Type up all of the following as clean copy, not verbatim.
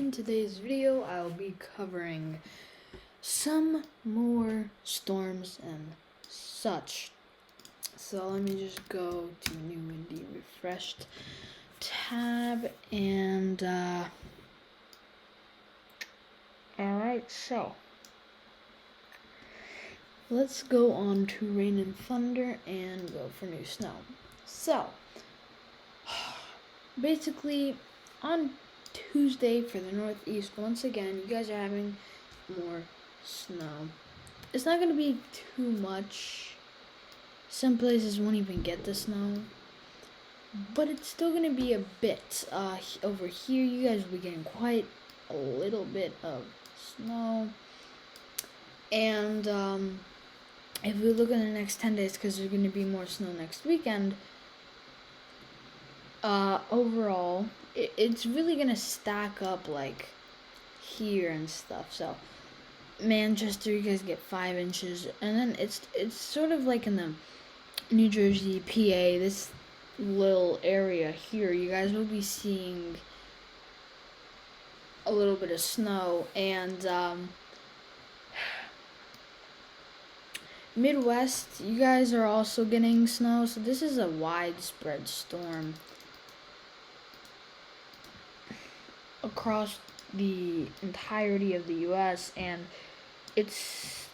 in today's video, I'll be covering some more storms and such. So let me just go to new Windy refreshed tab and alright, so let's go on to rain and thunder and go for new snow. So basically on Tuesday for the Northeast, once again, you guys are having more snow. It's not going to be too much. Some places won't even get the snow, but it's still going to be a bit. Over here, you guys will be getting quite a little bit of snow. And if we look at the next 10 days, because there's going to be more snow next weekend, overall, it's really going to stack up like here and stuff. So Manchester, you guys get 5 inches, and then it's sort of like in the New Jersey, PA, this little area here, you guys will be seeing a little bit of snow. And Midwest, you guys are also getting snow, so this is a widespread storm across the entirety of the US, and it's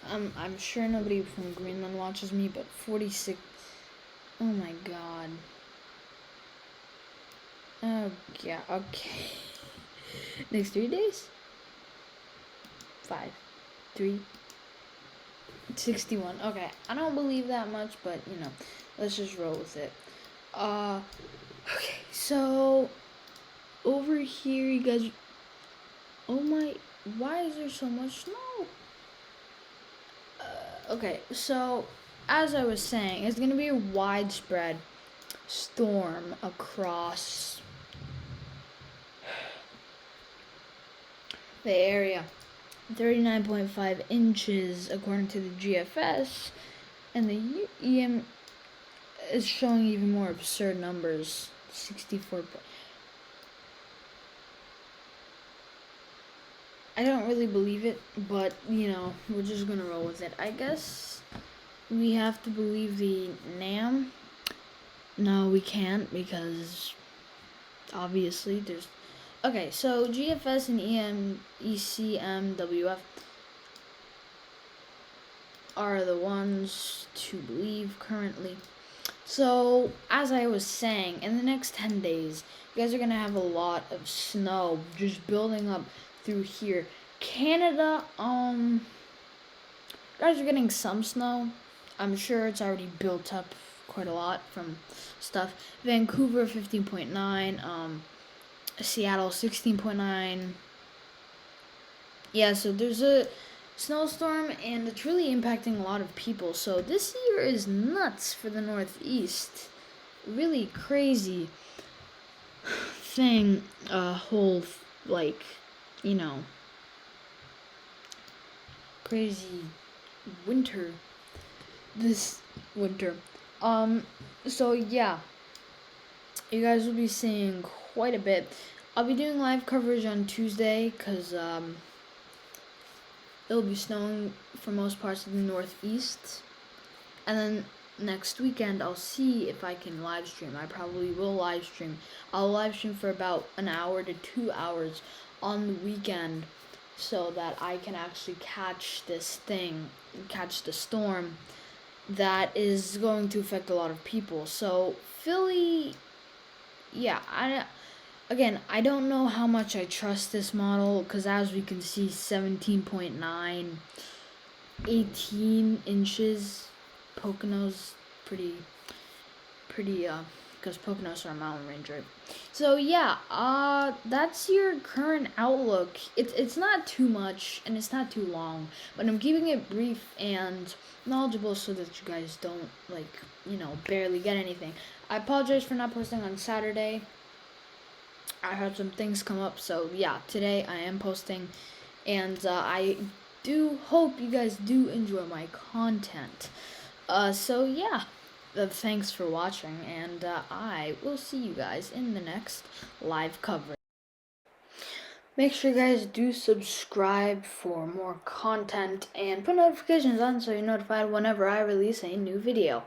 I'm sure nobody from Greenland watches me, but 46. Oh my god. Oh yeah, okay. Next 3 days? 5, 3, 61. Okay, I don't believe that much, but you know, let's just roll with it. Okay, so over here, you guys. Oh my, why is there so much snow? Okay, so as I was saying, it's going to be a widespread storm across the area. 39.5 inches according to the GFS, and the EM is showing even more absurd numbers. 64. I don't really believe it, but you know, we're just gonna roll with it. I guess we have to believe the NAM. No, we can't, because obviously there's. Okay, so GFS and ECMWF are the ones to believe currently. So, as I was saying, in the next 10 days, you guys are going to have a lot of snow just building up through here. Canada, you guys are getting some snow. I'm sure it's already built up quite a lot from stuff. Vancouver, 15.9, Seattle, 16.9. Yeah, so there's a snowstorm, and it's really impacting a lot of people. So this year is nuts for the Northeast. Really crazy thing, whole, like, you know, crazy winter this winter. So yeah, you guys will be seeing quite a bit. I'll be doing live coverage on Tuesday, because it'll be snowing for most parts of the Northeast. And then next weekend, I'll see if I can live stream. I probably will live stream. I'll live stream for about an hour to 2 hours on the weekend, so that I can actually catch the storm that is going to affect a lot of people. So Philly, yeah, I don't know how much I trust this model, because as we can see, 17.9, 18 inches. Poconos pretty, because Poconos are a mountain range, right? So yeah, that's your current outlook. It's not too much, and it's not too long, but I'm keeping it brief and knowledgeable so that you guys don't, like, you know, barely get anything. I apologize for not posting on Saturday. I had some things come up, so yeah, today I am posting, and I do hope you guys do enjoy my content. So yeah, thanks for watching, and I will see you guys in the next live coverage. Make sure you guys do subscribe for more content and put notifications on so you're notified whenever I release a new video.